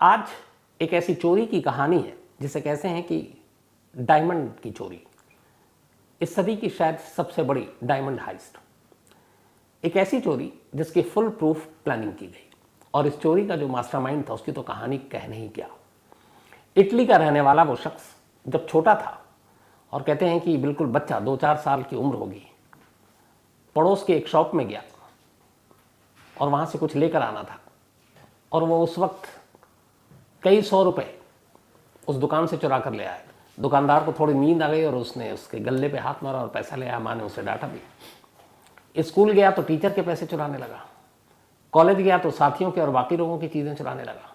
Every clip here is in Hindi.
आज एक ऐसी चोरी की कहानी है जिसे कहते हैं कि डायमंड की चोरी, इस सदी की शायद सबसे बड़ी डायमंड हाइस्ट। एक ऐसी चोरी जिसकी फुल प्रूफ प्लानिंग की गई और इस चोरी का जो मास्टरमाइंड था उसकी तो कहानी कह नहीं क्या। इटली का रहने वाला वो शख्स जब छोटा था और कहते हैं कि बिल्कुल बच्चा 2-4 साल की उम्र होगी, पड़ोस के एक शॉप में गया और वहाँ से कुछ लेकर आना था और वो उस वक्त कई सौ रुपए उस दुकान से चुरा कर ले आए। दुकानदार को थोड़ी नींद आ गई और उसने उसके गले पे हाथ मारा और पैसा ले आया। माँ ने उसे डांटा भी। स्कूल गया तो टीचर के पैसे चुराने लगा, कॉलेज गया तो साथियों के और बाकी लोगों की चीज़ें चुराने लगा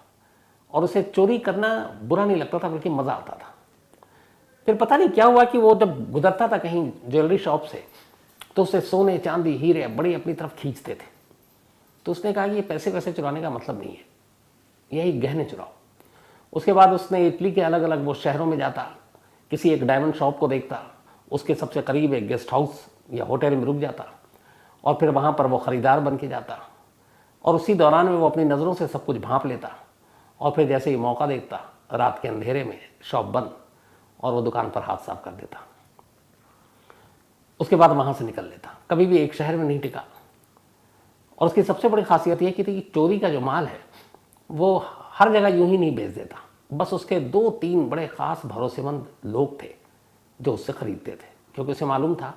और उसे चोरी करना बुरा नहीं लगता था बल्कि मज़ा आता था। फिर पता नहीं क्या हुआ कि वो जब गुजरता था कहीं ज्वेलरी शॉप से तो उसे सोने चांदी हीरे बड़ी अपनी तरफ खींचते थे। तो उसने कहा कि ये पैसे वैसे चुराने का मतलब नहीं है, यही गहने चुराओ। उसके बाद उसने इटली के अलग अलग वो शहरों में जाता, किसी एक डायमंड शॉप को देखता, उसके सबसे करीब एक गेस्ट हाउस या होटल में रुक जाता और फिर वहाँ पर वो ख़रीदार बन के जाता और उसी दौरान में वो अपनी नज़रों से सब कुछ भांप लेता और फिर जैसे ही मौका देखता रात के अंधेरे में शॉप बंद और वो दुकान पर हाथ साफ कर देता। उसके बाद वहाँ से निकल लेता, कभी भी एक शहर में नहीं टिका। और उसकी सबसे बड़ी खासियत यह कि चोरी का जो माल है वो हर जगह यूं ही नहीं बेच देता, बस उसके 2-3 बड़े ख़ास भरोसेमंद लोग थे जो उससे ख़रीदते थे, क्योंकि उसे मालूम था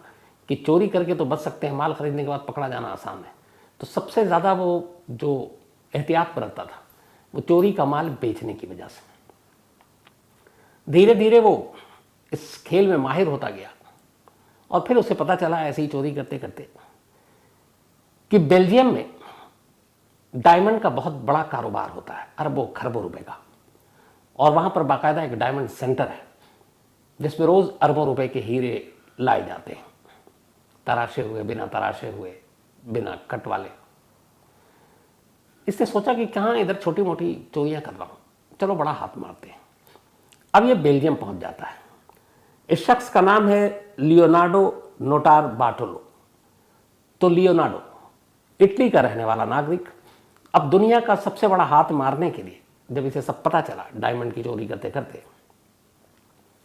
कि चोरी करके तो बच सकते हैं, माल ख़रीदने के बाद पकड़ा जाना आसान है। तो सबसे ज़्यादा वो जो एहतियात बरतता था वो चोरी का माल बेचने की वजह से। धीरे धीरे वो इस खेल में माहिर होता गया और फिर उसे पता चला ऐसे ही चोरी करते करते कि बेल्जियम में डायमंड का बहुत बड़ा कारोबार होता है, अरबों खरबों रुपए का। और वहाँ पर बाकायदा एक डायमंड सेंटर है जिसमें रोज़ अरबों रुपए के हीरे लाए जाते हैं, तराशे हुए, बिना तराशे हुए, बिना कट वाले। इसने सोचा कि कहाँ इधर छोटी मोटी चोरियाँ कर रहा हूँ, चलो बड़ा हाथ मारते हैं। अब ये बेल्जियम पहुँच जाता है। इस शख्स का नाम है लियोनार्डो नोटार बार्टोलो। तो लियोनार्डो इटली का रहने वाला नागरिक अब दुनिया का सबसे बड़ा हाथ मारने के लिए जब इसे सब पता चला डायमंड की चोरी करते करते,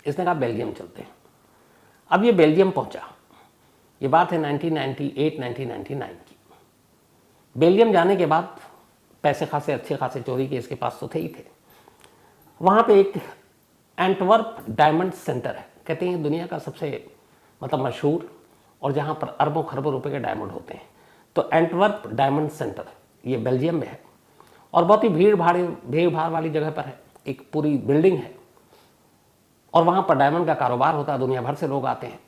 इसने कहा बेल्जियम चलते हैं। अब ये बेल्जियम पहुंचा, ये बात है 1998-1999 की। बेल्जियम जाने के बाद पैसे खासे अच्छे खासे चोरी के इसके पास तो थे ही थे। वहाँ पे एक एंटवर्प डायमंड सेंटर है, कहते हैं दुनिया का सबसे मशहूर और जहाँ पर अरबों खरबों रुपए के डायमंड होते हैं। तो एंटवर्प डायमंड सेंटर ये बेल्जियम में है और बहुत ही भीड़ भाड़ वाली जगह पर है। एक पूरी बिल्डिंग है और वहाँ पर डायमंड का कारोबार होता है। दुनिया भर से लोग आते हैं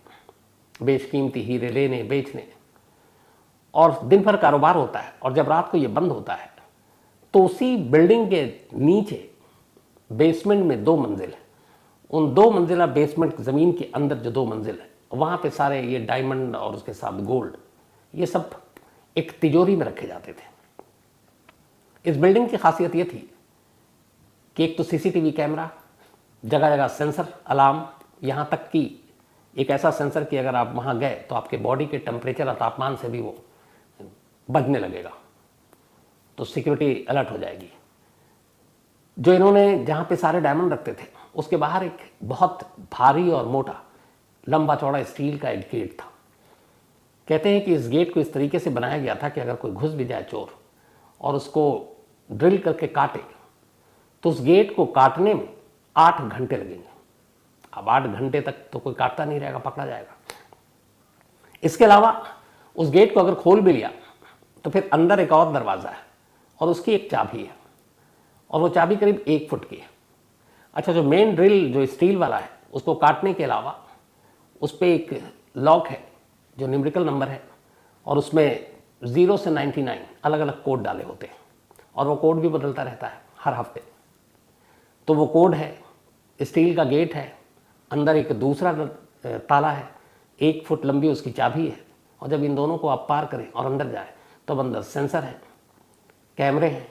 बेशकीमती हीरे लेने बेचने और दिन भर कारोबार होता है। और जब रात को ये बंद होता है तो उसी बिल्डिंग के नीचे बेसमेंट में 2 मंजिल है। उन 2 मंजिला बेसमेंट ज़मीन के अंदर जो 2 मंजिल है वहाँ पे सारे ये डायमंड और उसके साथ गोल्ड ये सब एक तिजोरी में रखे जाते थे। इस बिल्डिंग की खासियत ये थी कि एक तो सीसीटीवी कैमरा, जगह जगह सेंसर अलार्म, यहाँ तक कि एक ऐसा सेंसर कि अगर आप वहाँ गए तो आपके बॉडी के टेम्परेचर और तापमान से भी वो बजने लगेगा, तो सिक्योरिटी अलर्ट हो जाएगी। जो इन्होंने जहाँ पे सारे डायमंड रखते थे उसके बाहर एक बहुत भारी और मोटा लंबा चौड़ा स्टील का एक गेट था। कहते हैं कि इस गेट को इस तरीके से बनाया गया था कि अगर कोई घुस भी जाए चोर और उसको ड्रिल करके काटे तो उस गेट को काटने में 8 घंटे लगेंगे। अब 8 घंटे तक तो कोई काटता नहीं रहेगा, पकड़ा जाएगा। इसके अलावा उस गेट को अगर खोल भी लिया तो फिर अंदर एक और दरवाज़ा है और उसकी एक चाबी है और वो चाबी करीब 1 फुट की है। अच्छा, जो मेन ड्रिल जो स्टील वाला है उसको काटने के अलावा उस पर एक लॉक है जो न्यूमेरिकल नंबर है और उसमें 0 से 99 अलग अलग कोड डाले होते हैं और वो कोड भी बदलता रहता है हर हफ्ते। तो वो कोड है, स्टील का गेट है, अंदर एक दूसरा ताला है, 1 फुट लंबी उसकी चाबी है और जब इन दोनों को आप पार करें और अंदर जाए तो अंदर सेंसर है, कैमरे हैं,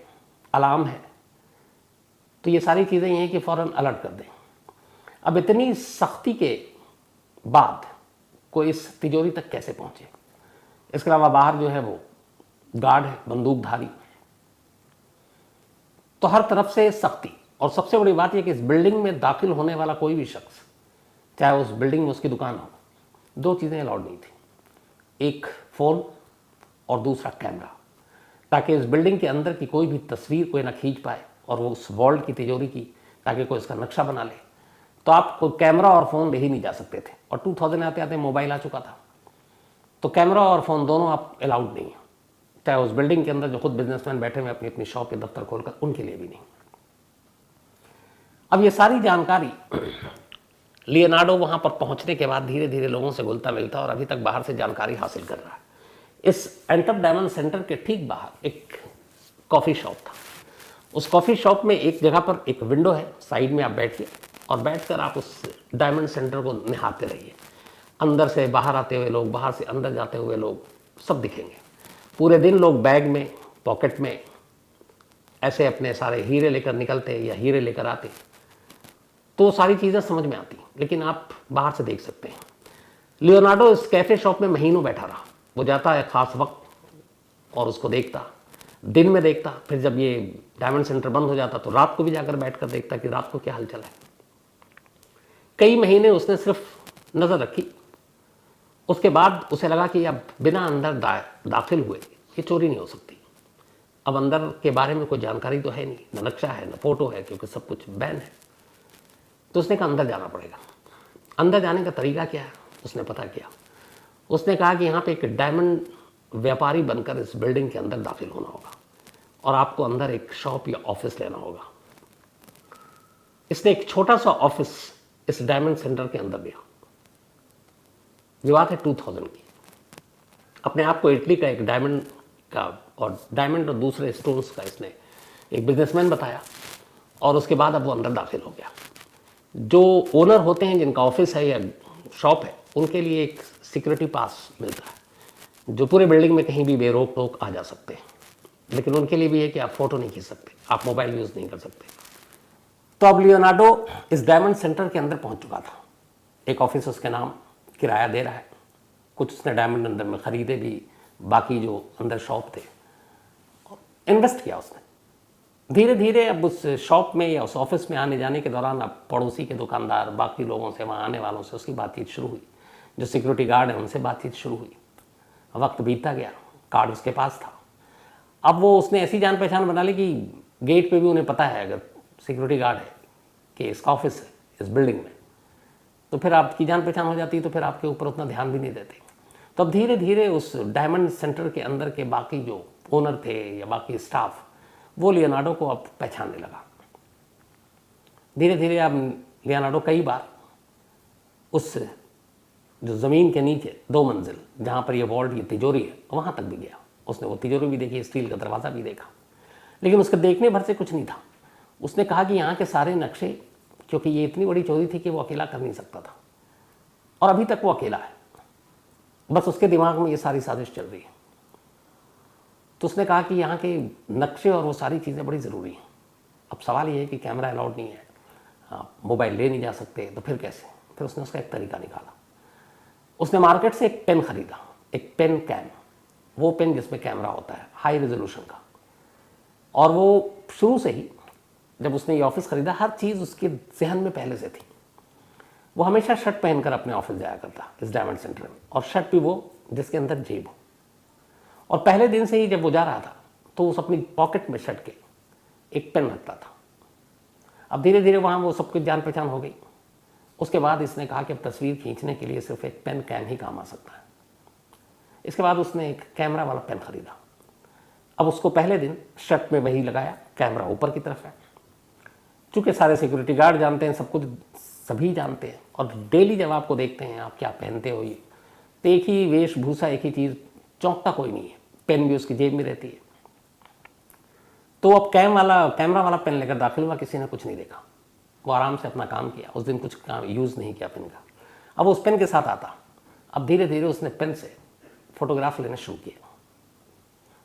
अलार्म है। तो ये सारी चीज़ें ये हैं कि फ़ौरन अलर्ट कर दें। अब इतनी सख्ती के बाद कोई इस तिजोरी तक कैसे पहुँचे? इसके अलावा बाहर जो है वो गार्ड है, बंदूकधारी। तो हर तरफ से सख्ती। और सबसे बड़ी बात यह कि इस बिल्डिंग में दाखिल होने वाला कोई भी शख्स, चाहे उस बिल्डिंग में उसकी दुकान हो, दो चीज़ें अलाउड नहीं थी, एक फ़ोन और दूसरा कैमरा, ताकि इस बिल्डिंग के अंदर की कोई भी तस्वीर कोई ना खींच पाए और वो उस वॉल्ट की तिजोरी की, ताकि कोई इसका नक्शा बना ले। तो आप कोई कैमरा और फ़ोन ले ही नहीं जा सकते थे। और 2000 आते आते मोबाइल आ चुका था, तो कैमरा और फ़ोन दोनों आप अलाउड नहीं है, चाहे उस बिल्डिंग के अंदर जो खुद बिजनेसमैन बैठे हुए अपनी अपनी शॉप या दफ्तर खोलकर, उनके लिए भी नहीं। अब ये सारी जानकारी लियोनार्डो वहाँ पर पहुँचने के बाद धीरे धीरे लोगों से घुलता मिलता और अभी तक बाहर से जानकारी हासिल कर रहा है। इस एंटअप डायमंड सेंटर के ठीक बाहर एक कॉफ़ी शॉप था। उस कॉफ़ी शॉप में एक जगह पर एक विंडो है, साइड में आप बैठिए और बैठकर आप उस डायमंड सेंटर को निहारते रहिए। अंदर से बाहर आते हुए लोग, बाहर से अंदर जाते हुए लोग सब दिखेंगे। पूरे दिन लोग बैग में, पॉकेट में ऐसे अपने सारे हीरे लेकर निकलते या हीरे लेकर आते, तो सारी चीज़ें समझ में आती। लेकिन आप बाहर से देख सकते हैं लियोनार्डो इस कैफ़े शॉप में महीनों बैठा रहा। वो जाता है ख़ास वक्त और उसको देखता, दिन में देखता, फिर जब ये डायमंड सेंटर बंद हो जाता तो रात को भी जाकर बैठकर देखता कि रात को क्या हलचल है। कई महीने उसने सिर्फ नज़र रखी। उसके बाद उसे लगा कि अब बिना अंदर दाखिल हुए ये चोरी नहीं हो सकती। अब अंदर के बारे में कोई जानकारी तो है नहीं, न नक्शा है न फोटो है, क्योंकि सब कुछ बैन है। तो उसने कहा अंदर जाना पड़ेगा। अंदर जाने का तरीका क्या है उसने पता किया। उसने कहा कि यहाँ पे एक डायमंड व्यापारी बनकर इस बिल्डिंग के अंदर दाखिल होना होगा और आपको अंदर एक शॉप या ऑफिस लेना होगा। इसने एक छोटा सा ऑफिस इस डायमंड सेंटर के अंदर लिया। ये बात है 2000 की। अपने आप को इटली का एक डायमंड का और डायमंड और दूसरे स्टोन्स का इसने एक बिजनेसमैन बताया और उसके बाद अब वो अंदर दाखिल हो गया। जो ओनर होते हैं, जिनका ऑफिस है या शॉप है, उनके लिए एक सिक्योरिटी पास मिलता है, जो पूरे बिल्डिंग में कहीं भी बेरोक टोक आ जा सकते हैं। लेकिन उनके लिए भी है कि आप फोटो नहीं खींच सकते, आप मोबाइल यूज़ नहीं कर सकते। तो अब लियोनार्डो इस डायमंड सेंटर के अंदर पहुंच चुका था। एक ऑफिस उसके नाम किराया दे रहा है, कुछ उसने डायमंड अंदर में ख़रीदे भी, बाकी जो अंदर शॉप थे इन्वेस्ट किया उसने। धीरे धीरे अब उस शॉप में या उस ऑफिस में आने जाने के दौरान अब पड़ोसी के दुकानदार, बाकी लोगों से, वहाँ आने वालों से उसकी बातचीत शुरू हुई। जो सिक्योरिटी गार्ड है उनसे बातचीत शुरू हुई। वक्त बीतता गया, कार्ड उसके पास था। अब वो उसने ऐसी जान पहचान बना ली कि गेट पे भी उन्हें पता है अगर सिक्योरिटी गार्ड है कि इसका ऑफिस है इस बिल्डिंग में, तो फिर आपकी जान पहचान हो जाती है, तो फिर आपके ऊपर उतना ध्यान भी नहीं देते। तो अब धीरे धीरे उस डायमंड सेंटर के अंदर के बाकी जो ओनर थे या बाकी स्टाफ, वो लियोनार्डो को अब पहचानने लगा। धीरे धीरे अब लियोनार्डो कई बार उस जो ज़मीन के नीचे 2 मंजिल जहाँ पर ये वॉल्ट, ये तिजोरी है, वहाँ तक भी गया। उसने वो तिजोरी भी देखी, स्टील का दरवाज़ा भी देखा, लेकिन उसके देखने भर से कुछ नहीं था। उसने कहा कि यहाँ के सारे नक्शे, क्योंकि ये इतनी बड़ी चोरी थी कि वो अकेला कर नहीं सकता था और अभी तक वो अकेला है, बस उसके दिमाग में ये सारी साजिश चल रही है। तो उसने कहा कि यहाँ के नक्शे और वो सारी चीज़ें बड़ी ज़रूरी हैं। अब सवाल ये है कि कैमरा अलाउड नहीं है, आप मोबाइल ले नहीं जा सकते, तो फिर कैसे? फिर उसने उसका एक तरीका निकाला। उसने मार्केट से एक पेन ख़रीदा, एक पेन कैन, वो पेन जिसमें कैमरा होता है हाई रेजोल्यूशन का। और वो शुरू से ही जब उसने ये ऑफिस ख़रीदा, हर चीज़ उसके जहन में पहले से थी। वो हमेशा शर्ट पहनकर अपने ऑफिस जाया करता इस डायमंड सेंटर में, और शर्ट भी वो जिसके अंदर जेब हो। और पहले दिन से ही जब वो जा रहा था तो उस अपनी पॉकेट में शर्ट के एक पेन रखता था। अब धीरे धीरे वहाँ वो सब कुछ जान पहचान हो गई। उसके बाद इसने कहा कि अब तस्वीर खींचने के लिए सिर्फ एक पेन कैन ही काम आ सकता है। इसके बाद उसने एक कैमरा वाला पेन ख़रीदा। अब उसको पहले दिन शर्ट में वही लगाया, कैमरा ऊपर की तरफ है। चूँकि सारे सिक्योरिटी गार्ड जानते हैं, सब कुछ सभी जानते हैं, और डेली जब आपको देखते हैं आप क्या पहनते हो, ये तो एक ही वेशभूषा, एक ही चीज़, चौंकता कोई नहीं है। पेन भी उसकी जेब में रहती है। तो अब कैमरा वाला पेन लेकर दाखिल हुआ, किसी ने कुछ नहीं देखा। वो आराम से अपना काम किया। उस दिन कुछ काम यूज़ नहीं किया पेन का। अब उस पेन के साथ आता। अब धीरे धीरे उसने पेन से फोटोग्राफ लेना शुरू किया।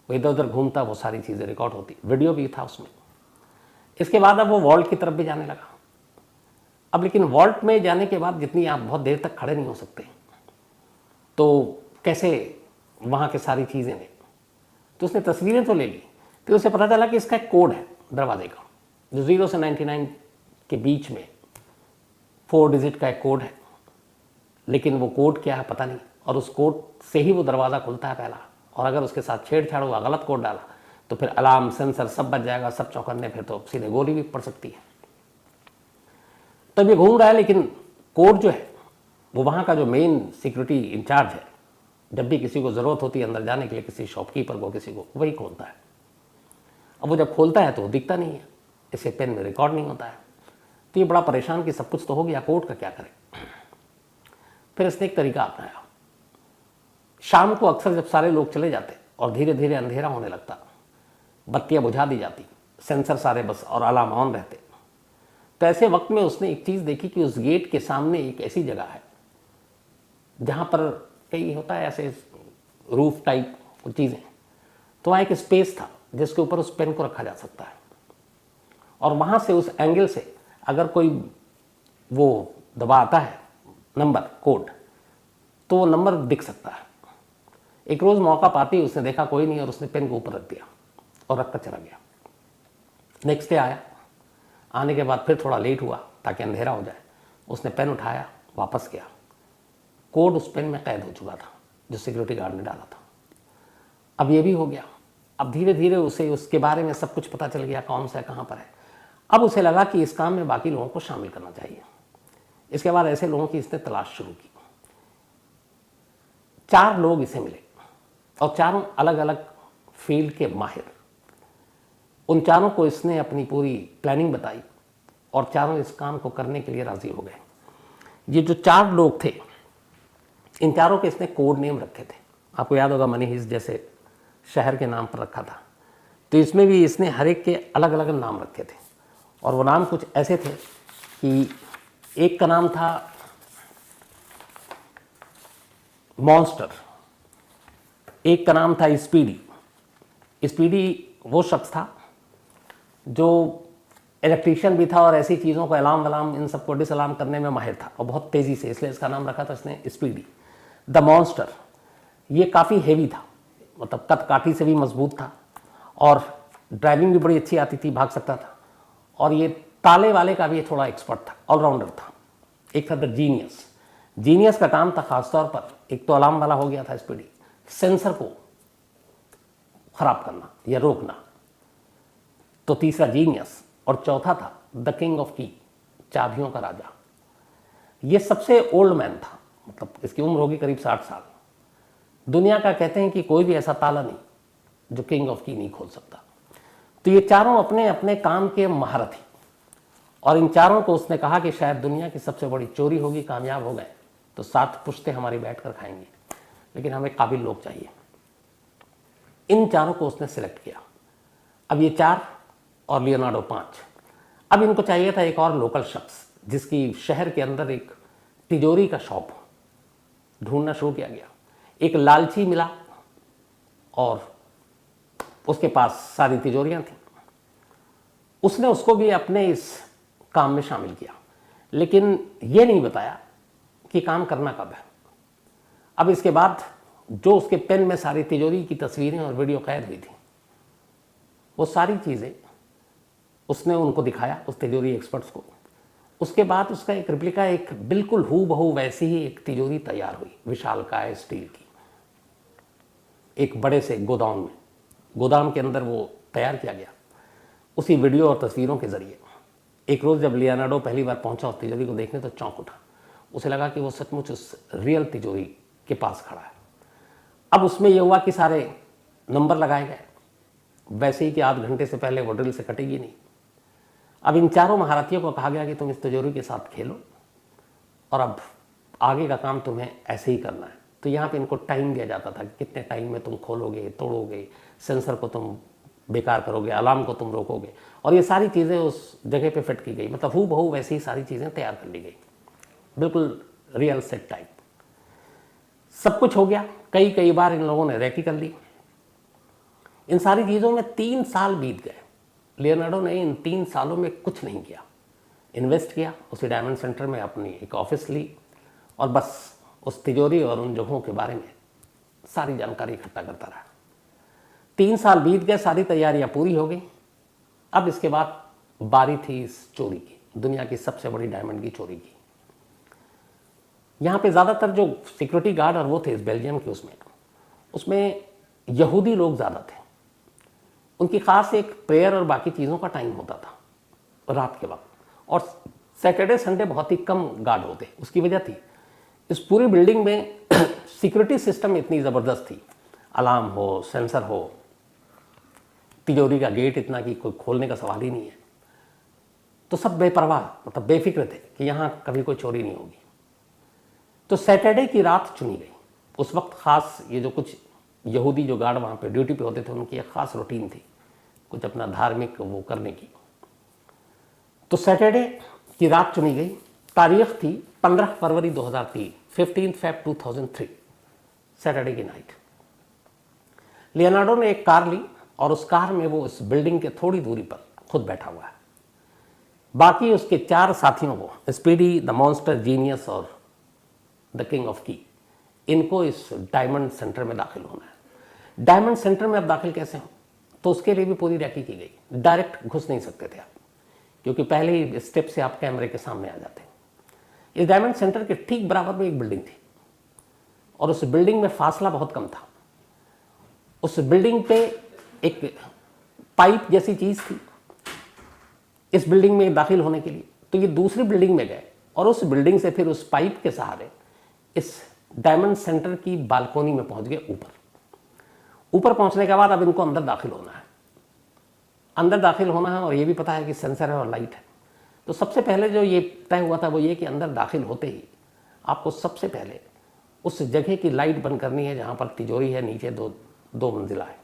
वो इधर उधर घूमता, वो सारी चीज़ें रिकॉर्ड होती, वीडियो भी था उसमें। इसके बाद अब वो वॉल्ट की तरफ भी जाने लगा। अब लेकिन वॉल्ट में जाने के बाद जितनी आप बहुत देर तक खड़े नहीं हो सकते, तो कैसे वहाँ के सारी चीज़ें ने, तो उसने तस्वीरें तो ले ली। फिर उसे पता चला कि इसका एक कोड है दरवाजे का, जो 0 से 99 के बीच में 4 डिजिट का एक कोड है, लेकिन वो कोड क्या है पता नहीं, और उस कोड से ही वो दरवाज़ा खुलता है पहला, और अगर उसके साथ छेड़छाड़ हुआ, गलत कोड डाला, तो फिर अलार्म सेंसर सब बच जाएगा, सब चौकन्ने, फिर तो सीधे गोली भी पड़ सकती है। तब ये घूम रहा है, लेकिन कोड जो है वो वहाँ का जो मेन सिक्योरिटी इंचार्ज है, जब भी किसी को ज़रूरत होती है अंदर जाने के लिए, किसी शॉपकीपर को, किसी को, वही खोलता है। अब वो जब खोलता है तो वो दिखता नहीं है, इसे पेन में रिकॉर्ड नहीं होता है। तो ये बड़ा परेशान कि सब कुछ तो हो गया, कोड का क्या करें। फिर इसने एक तरीका अपनाया। शाम को अक्सर जब सारे लोग चले जाते और धीरे धीरे अंधेरा होने लगता, बत्तियां बुझा दी जाती, सेंसर सारे बस और अलार्म ऑन रहते, तो ऐसे वक्त में उसने एक चीज़ देखी कि उस गेट के सामने एक ऐसी जगह है जहाँ पर कई होता है ऐसे रूफ टाइप चीज़ें, तो वहाँ एक स्पेस था जिसके ऊपर उस पेन को रखा जा सकता है, और वहाँ से उस एंगल से अगर कोई वो दबाता है नंबर कोड, तो वो नंबर दिख सकता है। एक रोज़ मौका पाती ही उसने देखा कोई नहीं, और उसने पेन को ऊपर रख दिया और रखकर चला गया। नेक्स्ट डे आया, आने के बाद फिर थोड़ा लेट हुआ ताकि अंधेरा हो जाए। उसने पेन उठाया, वापस गया, कोड उस पेन में कैद हो चुका था जो सिक्योरिटी गार्ड ने डाला था। अब ये भी हो गया। अब धीरे धीरे उसे उसके बारे में सब कुछ पता चल गया, कौन सा है, कहाँ पर है। अब उसे लगा कि इस काम में बाकी लोगों को शामिल करना चाहिए। इसके बाद ऐसे लोगों की इसने तलाश शुरू की। 4 लोग इसे मिले, और चारों अलग अलग फील्ड के माहिर। उन चारों को इसने अपनी पूरी प्लानिंग बताई, और चारों इस काम को करने के लिए राजी हो गए। ये जो 4 लोग थे, इन चारों के इसने कोड नेम रखे थे। आपको याद होगा मनी हिस्ट जैसे शहर के नाम पर रखा था, तो इसमें भी इसने हर एक के अलग अलग नाम रखे थे। और वो नाम कुछ ऐसे थे कि एक का नाम था मॉन्स्टर, एक का नाम था स्पीडी। स्पीडी वो शख्स था जो इलेक्ट्रीशियन भी था और ऐसी चीज़ों को अलार्म वलार्म इन सबको डिसअलार्म करने में माहिर था, और बहुत तेज़ी से, इसलिए इसका नाम रखा था इसने स्पीडी। द मॉन्स्टर ये काफ़ी हेवी था, मतलब कद काठी से भी मजबूत था, और ड्राइविंग भी बड़ी अच्छी आती थी, भाग सकता था, और ये ताले वाले का भी ये थोड़ा एक्सपर्ट था, ऑलराउंडर था। एक था द जीनियस। जीनियस का काम था खासतौर पर, एक तो अलार्म वाला हो गया था स्पीडी, सेंसर को खराब करना या रोकना, तो तीसरा जीनियस, और चौथा था द किंग ऑफ की, चाबियों का राजा। ये सबसे ओल्ड मैन था, मतलब इसकी उम्र होगी करीब 60 साल। दुनिया का कहते हैं कि कोई भी ऐसा ताला नहीं जो किंग ऑफ की नहीं खोल सकता। तो ये चारों अपने अपने काम के महारथी, और इन चारों को उसने कहा कि शायद दुनिया की सबसे बड़ी चोरी होगी, कामयाब हो गए तो 7 पुश्ते हमारी बैठ कर खाएंगे, लेकिन हमें काबिल लोग चाहिए। इन चारों को उसने सिलेक्ट किया। अब ये 4 और लियोनार्डो 5। अब इनको चाहिए था एक और लोकल शख्स जिसकी शहर के अंदर एक तिजोरी का शॉप हो। ढूंढना शुरू किया गया। एक लालची मिला, और उसके पास सारी तिजोरियां थी। उसने उसको भी अपने इस काम में शामिल किया, लेकिन ये नहीं बताया कि काम करना कब है। अब इसके बाद जो उसके पेन में सारी तिजोरी की तस्वीरें और वीडियो कैद हुई थी, वो सारी चीज़ें उसने उनको दिखाया, उस तिजोरी एक्सपर्ट्स को। उसके बाद उसका एक रिप्लिका, एक बिल्कुल हूबहू वैसी ही एक तिजोरी तैयार हुई, विशालकाय स्टील की, एक बड़े से गोदाम के अंदर वो तैयार किया गया उसी वीडियो और तस्वीरों के जरिए। एक रोज़ जब लियोनार्डो पहली बार पहुंचा उस तिजोरी को देखने, तो चौंक उठा। उसे लगा कि वो सचमुच उस रियल तिजोरी के पास खड़ा है। अब उसमें यह हुआ कि सारे नंबर लगाए गए, वैसे ही कि आध घंटे से पहले वो ड्रिल से कटेगी नहीं। अब इन चारों महारथियों को कहा गया कि तुम इस तिजोरी के साथ खेलो, और अब आगे का काम तुम्हें ऐसे ही करना है। तो यहाँ पे इनको टाइम दिया जाता था कि कितने टाइम में तुम खोलोगे, तोड़ोगे, सेंसर को तुम बेकार करोगे, अलार्म को तुम रोकोगे, और ये सारी चीज़ें उस जगह पे फिट की गई। मतलब हूबहू वैसी ही सारी चीज़ें तैयार कर ली गई, बिल्कुल रियल सेट टाइप। सब कुछ हो गया। कई बार इन लोगों ने रेकी कर ली। इन सारी चीज़ों में 3 साल बीत गए। लियोनार्डो ने इन 3 सालों में कुछ नहीं किया। इन्वेस्ट किया, उसी डायमंड सेंटर में अपनी एक ऑफिस ली, और बस उस तिजोरी और उन जगहों के बारे में सारी जानकारी इकट्ठा करता रहा। 3 साल बीत गए, सारी तैयारियां पूरी हो गई। अब इसके बाद बारी थी इस चोरी की, दुनिया की सबसे बड़ी डायमंड की चोरी की। यहाँ पे ज़्यादातर जो सिक्योरिटी गार्ड और वो थे इस बेल्जियम के, उसमें यहूदी लोग ज़्यादा थे। उनकी ख़ास एक प्रेयर और बाकी चीज़ों का टाइम होता था रात के वक्त, और सैटरडे संडे बहुत ही कम गार्ड होते। उसकी वजह थी इस पूरी बिल्डिंग में सिक्योरिटी सिस्टम इतनी ज़बरदस्त थी, अलार्म हो, सेंसर हो, तिजोरी का गेट इतना कि कोई खोलने का सवाल ही नहीं है। तो सब बेपरवाह, मतलब बेफिक्र थे कि यहाँ कभी कोई चोरी नहीं होगी। तो सैटरडे की रात चुनी गई। उस वक्त ख़ास ये जो कुछ यहूदी जो गार्ड वहाँ पे ड्यूटी पे होते थे, उनकी एक ख़ास रूटीन थी कुछ अपना धार्मिक वो करने की। तो सैटरडे की रात चुनी गई। तारीख थी 15 फरवरी 2003, 15 फेब 2003, सैटरडे की नाइट। लियोनार्डो ने एक कार ली और उस कार में वो इस बिल्डिंग के थोड़ी दूरी पर खुद बैठा हुआ है। बाकी उसके 4 साथियों को, स्पीडी, द मॉन्स्टर, जीनियस और द किंग ऑफ की, इनको इस डायमंड सेंटर में दाखिल होना है। डायमंड सेंटर में अब दाखिल कैसे हो, तो उसके लिए भी पूरी रैकी की गई। डायरेक्ट घुस नहीं सकते थे आप, क्योंकि पहले ही स्टेप से आप कैमरे के सामने आ जाते। इस डायमंड सेंटर के ठीक बराबर में एक बिल्डिंग थी और उस बिल्डिंग में फासला बहुत कम था। उस बिल्डिंग पे एक पाइप जैसी चीज थी इस बिल्डिंग में दाखिल होने के लिए। तो ये दूसरी बिल्डिंग में गए और उस बिल्डिंग से फिर उस पाइप के सहारे इस डायमंड सेंटर की बालकोनी में पहुंच गए। ऊपर पहुंचने के बाद अब इनको अंदर दाखिल होना है। अंदर दाखिल होना है और ये भी पता है कि सेंसर है और लाइट है। तो सबसे पहले जो ये तय हुआ था वो ये कि अंदर दाखिल होते ही आपको सबसे पहले उस जगह की लाइट बंद करनी है जहां पर तिजोरी है, नीचे दो मंजिला है,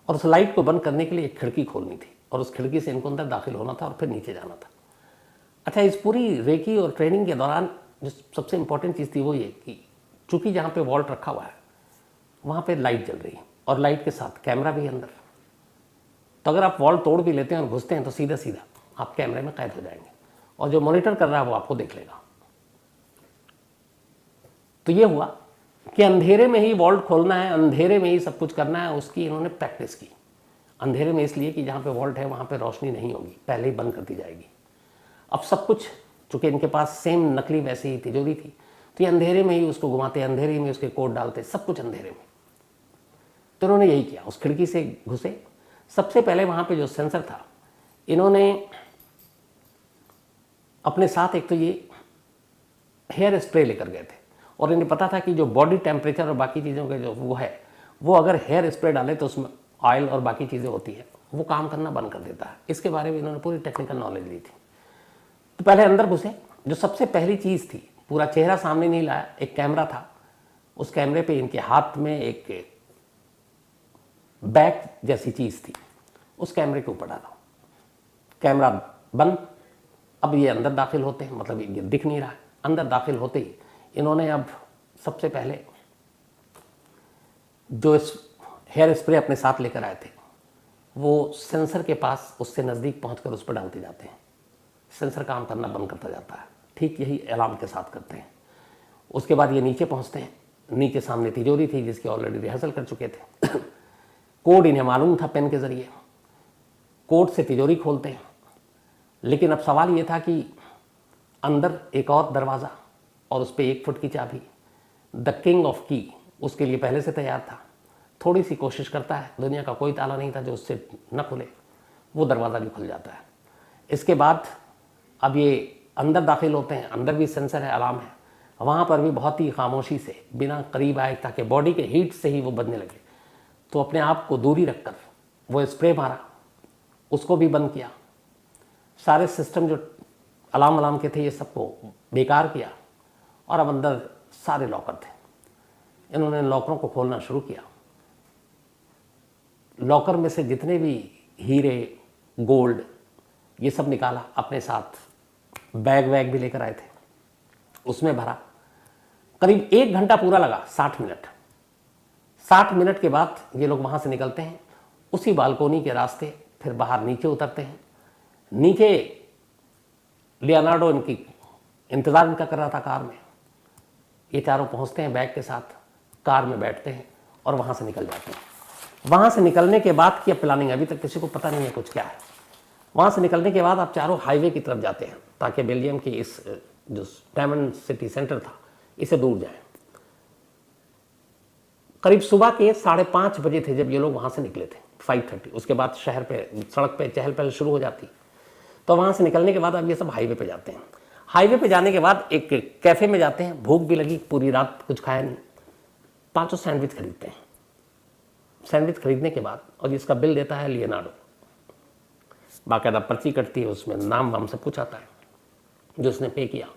और उस लाइट को बंद करने के लिए एक खिड़की खोलनी थी और उस खिड़की से इनको अंदर दाखिल होना था और फिर नीचे जाना था। अच्छा, इस पूरी रेकी और ट्रेनिंग के दौरान जो सबसे इंपॉर्टेंट चीज़ थी वो ये कि चूंकि जहाँ पे वॉल्ट रखा हुआ है वहाँ पे लाइट जल रही है और लाइट के साथ कैमरा भी है अंदर। तो अगर आप वॉल तोड़ भी लेते हैं और घुसते हैं तो सीधा सीधा आप कैमरे में कैद हो जाएंगे और जो मॉनिटर कर रहा है वो आपको देख लेगा। तो ये हुआ कि अंधेरे में ही वॉल्ट खोलना है, अंधेरे में ही सब कुछ करना है। उसकी इन्होंने प्रैक्टिस की अंधेरे में, इसलिए कि जहाँ पे वॉल्ट है वहाँ पे रोशनी नहीं होगी, पहले ही बंद कर दी जाएगी। अब सब कुछ चूँकि इनके पास सेम नकली वैसी ही तिजोरी थी, तो ये अंधेरे में ही उसको घुमाते, अंधेरे में उसके कोड डालते, सब कुछ अंधेरे में। तो इन्होंने यही किया, उस खिड़की से घुसे। सबसे पहले वहाँ पे जो सेंसर था, इन्होंने अपने साथ एक तो ये हेयर स्प्रे लेकर गए थे और इन्हें पता था कि जो बॉडी टेम्परेचर और बाकी चीज़ों के जो वो है, वो अगर हेयर स्प्रे डाले तो उसमें ऑयल और बाकी चीज़ें होती है, वो काम करना बंद कर देता है। इसके बारे में इन्होंने पूरी टेक्निकल नॉलेज ली थी। तो पहले अंदर घुसे। जो सबसे पहली चीज़ थी, पूरा चेहरा सामने नहीं लाया, एक कैमरा था। उस कैमरे पे इनके हाथ में एक बैग जैसी चीज़ थी, उस कैमरे के ऊपर डाला, कैमरा बंद। अब ये अंदर दाखिल होते हैं, मतलब ये दिख नहीं रहा है। अंदर दाखिल होते ही इन्होंने अब सबसे पहले जो इस हेयर स्प्रे अपने साथ लेकर आए थे वो सेंसर के पास उससे नज़दीक पहुंचकर उस पर डालते जाते हैं। सेंसर काम करना बंद करता जाता है, ठीक यही अलार्म के साथ करते हैं। उसके बाद ये नीचे पहुंचते हैं। नीचे सामने तिजोरी थी जिसकी ऑलरेडी रिहर्सल कर चुके थे। कोड इन्हें मालूम था पेन के ज़रिए, कोड से तिजोरी खोलते हैं। लेकिन अब सवाल ये था कि अंदर एक और दरवाज़ा और उस पर 1 फुट की चाबी, द किंग ऑफ की उसके लिए पहले से तैयार था। थोड़ी सी कोशिश करता है, दुनिया का कोई ताला नहीं था जो उससे न खुले, वो दरवाज़ा भी खुल जाता है। इसके बाद अब ये अंदर दाखिल होते हैं। अंदर भी सेंसर है, अलार्म है। वहाँ पर भी बहुत ही खामोशी से, बिना करीब आए, ताकि बॉडी के हीट से ही वो बजने लगे, तो अपने आप को दूरी रखकर वो स्प्रे मारा, उसको भी बंद किया। सारे सिस्टम जो अलार्म के थे ये सबको बेकार किया और अब अंदर सारे लॉकर थे। इन्होंने लॉकरों को खोलना शुरू किया। लॉकर में से जितने भी हीरे, गोल्ड, ये सब निकाला, अपने साथ बैग वैग भी लेकर आए थे, उसमें भरा। करीब 1 घंटा पूरा लगा, 60 मिनट। 60 मिनट के बाद ये लोग वहाँ से निकलते हैं, उसी बालकोनी के रास्ते फिर बाहर नीचे उतरते हैं। नीचे लियोनार्डो इनकी इंतज़ार इनका कर रहा था कार में। ये चारों पहुँचते हैं बैग के साथ, कार में बैठते हैं और वहाँ से निकल जाते हैं। वहाँ से निकलने के बाद की प्लानिंग अभी तक किसी को पता नहीं है कुछ क्या है। वहाँ से निकलने के बाद आप चारों हाईवे की तरफ जाते हैं ताकि बेल्जियम की इस जो डायमंड सिटी सेंटर था इसे दूर जाएं। करीब सुबह के 5:30 बजे थे जब ये लोग वहाँ से निकले थे, 5:30। उसके बाद शहर पे सड़क पे चहल पहल शुरू हो जाती। तो वहाँ से निकलने के बाद अब ये सब हाईवे पे जाते हैं। हाईवे पे जाने के बाद एक कैफ़े में जाते हैं, भूख भी लगी, पूरी रात कुछ खाया नहीं, 5 सैंडविच खरीदते हैं। सैंडविच खरीदने के बाद और इसका बिल देता है लियोनार्डो, बाकायदा पर्ची कटती है, उसमें नाम वाम सब कुछ आता है जो उसने पे किया।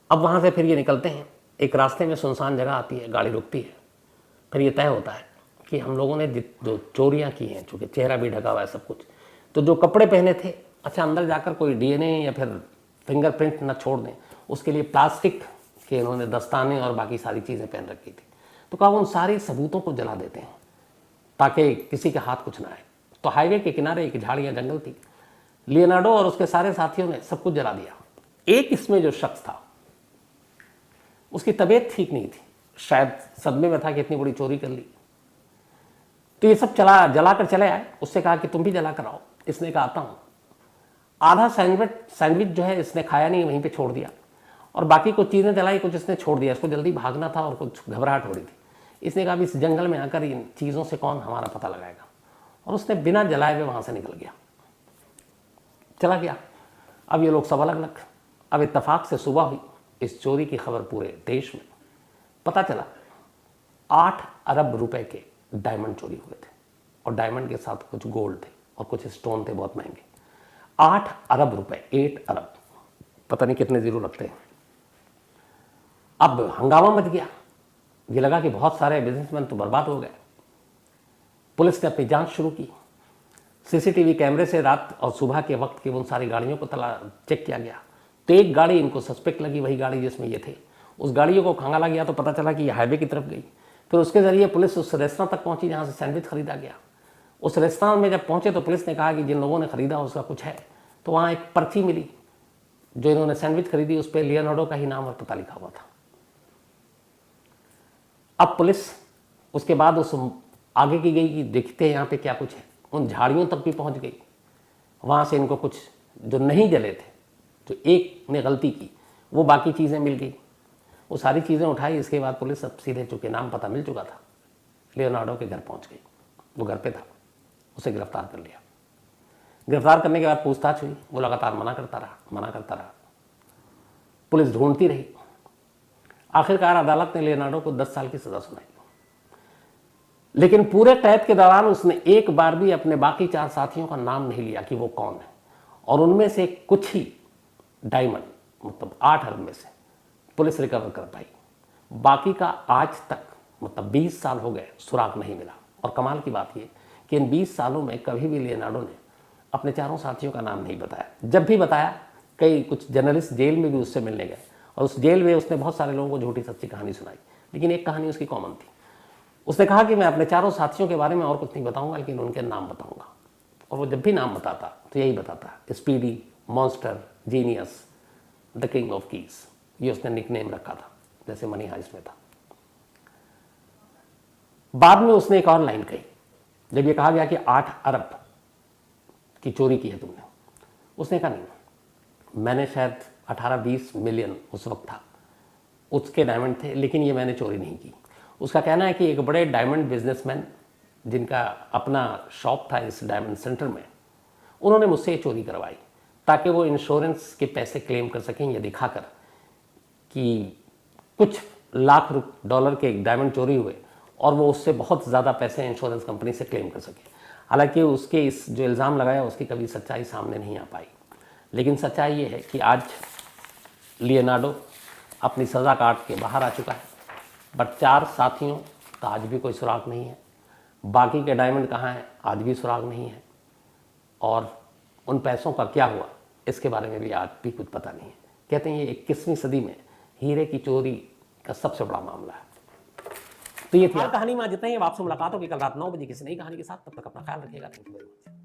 अब वहाँ से फिर ये निकलते हैं, एक रास्ते में सुनसान जगह आती है, गाड़ी रुकती है। फिर ये तय होता है कि हम लोगों ने जो चोरियाँ की हैं, चूँकि चेहरा भी ढका हुआ है सब कुछ, तो जो कपड़े पहने थे, अच्छा अंदर जाकर कोई डीएनए या फिर फिंगरप्रिंट ना छोड़ दें, उसके लिए प्लास्टिक के इन्होंने दस्ताने और बाकी सारी चीज़ें पहन रखी थी। तो कहा उन सारे सबूतों को जला देते हैं ताकि किसी के हाथ कुछ ना आए। तो हाईवे के किनारे एक झाड़ या जंगल थी, लियोनार्डो और उसके सारे साथियों ने सब कुछ जला दिया। एक इसमें जो शख्स था उसकी तबीयत ठीक नहीं थी, शायद सदमे में था कि इतनी बड़ी चोरी कर ली। तो ये सब जला कर चले आए। उससे कहा कि तुम भी जला कर आओ। इसने कहा आता हूँ। आधा सैंडविच जो है इसने खाया नहीं, वहीं पे छोड़ दिया, और बाकी कुछ चीज़ें जलाई, कुछ इसने छोड़ दिया। इसको जल्दी भागना था और कुछ घबराहट हो रही थी। इसने कहा इस जंगल में आकर इन चीज़ों से कौन हमारा पता लगाएगा, और उसने बिना जलाए हुए वहाँ से निकल गया, चला गया। अब ये लोग सब अलग अलग। अब इत्तेफाक से सुबह हुई, इस चोरी की खबर पूरे देश में पता चला। 8 अरब रुपए के डायमंड चोरी हुए थे, और डायमंड के साथ कुछ गोल्ड थे और कुछ स्टोन थे बहुत महंगे। 8 अरब रुपए, 8 अरब, पता नहीं कितने जीरो लगते हैं। अब हंगामा मच गया। ये लगा कि बहुत सारे बिजनेसमैन तो बर्बाद हो गए। पुलिस ने अपनी जांच शुरू की। सीसीटीवी कैमरे से रात और सुबह के वक्त की उन सारी गाड़ियों को चेक किया गया। तो एक गाड़ी इनको सस्पेक्ट लगी, वही गाड़ी जिसमें ये थे। उस गाड़ियों को खंगाला गया तो पता चला कि ये हाईवे की तरफ गई। फिर उसके जरिए पुलिस उस रेस्तरां तक पहुंची जहां से सैंडविच खरीदा गया। उस रेस्तरां में जब पहुंचे तो पुलिस ने कहा कि जिन लोगों ने खरीदा उसका कुछ है। तो वहाँ एक पर्ची मिली, जो इन्होंने सैंडविच खरीदी उस पर लियोनार्डो का ही नाम और पता लिखा हुआ था। अब पुलिस उसके बाद उस आगे की गई कि देखते हैं यहाँ पे क्या कुछ है। उन झाड़ियों तक भी पहुँच गई। वहाँ से इनको कुछ जो नहीं जले थे, जो एक ने गलती की, वो बाकी चीज़ें मिल गई। वो सारी चीज़ें उठाई। इसके बाद पुलिस अब सीधे, चूँकि नाम पता मिल चुका था, लियोनार्डो के घर पहुँच गई। वो घर पे था, उसे गिरफ्तार कर लिया। गिरफ्तार करने के बाद पूछताछ हुई। वो लगातार मना करता रहा। पुलिस ढूंढती रही। आखिरकार अदालत ने लियोनार्डो को 10 साल की सज़ा सुनाई। लेकिन पूरे कैद के दौरान उसने एक बार भी अपने बाकी 4 साथियों का नाम नहीं लिया कि वो कौन है। और उनमें से कुछ ही डायमंड, मतलब 8 अरब में से पुलिस रिकवर कर पाई। बाकी का आज तक, मतलब 20 साल हो गए, सुराग नहीं मिला। और कमाल की बात यह कि इन 20 सालों में कभी भी लियोनार्डो ने अपने चारों साथियों का नाम नहीं बताया। जब भी बताया, कई कुछ जर्नलिस्ट जेल में भी उससे मिलने गए, और उस जेल में उसने बहुत सारे लोगों को झूठी सच्ची कहानी सुनाई। लेकिन एक कहानी उसकी कॉमन थी। उसने कहा कि मैं अपने चारों साथियों के बारे में और कुछ नहीं बताऊंगा, लेकिन उनके नाम बताऊंगा। और वो जब भी नाम बताता तो यही बताता, speedy, monster, genius, the king of keys. ये उसने निकनेम रखा था, जैसे मनी हाइस्ट में था। बाद में उसने एक और लाइन कही, जब ये कहा गया कि 8 अरब की चोरी की है तुमने। उसने कहा नहीं, मैंने शायद 18-20 मिलियन उस वक्त था, उसके डायमंड थे, लेकिन ये मैंने चोरी नहीं की। उसका कहना है कि एक बड़े डायमंड बिजनेसमैन जिनका अपना शॉप था इस डायमंड सेंटर में, उन्होंने मुझसे ये चोरी करवाई ताकि वो इंश्योरेंस के पैसे क्लेम कर सकें, ये दिखाकर कि कुछ लाख डॉलर के डायमंड चोरी हुए और वो उससे बहुत ज़्यादा पैसे इंश्योरेंस कंपनी से क्लेम कर सके। हालांकि उसके इस जो इल्ज़ाम लगाया उसकी कभी सच्चाई सामने नहीं आ पाई। लेकिन सच्चाई ये है कि आज लियोनार्डो अपनी सज़ा काट के बाहर आ चुका है, बट 4 साथियों का आज भी कोई सुराग नहीं है। बाकी के डायमंड कहाँ हैं, आज भी सुराग नहीं है। और उन पैसों का क्या हुआ, इसके बारे में भी आज भी कुछ पता नहीं है। कहते हैं ये 21वीं सदी में हीरे की चोरी का सबसे बड़ा मामला है। तो ये थी कहानी में जितना ही। अब आपसे मुलाकात होगी कल रात 9 बजे किसी नई कहानी के साथ। तब तक अपना ख्याल रखिएगा। Thank you very much.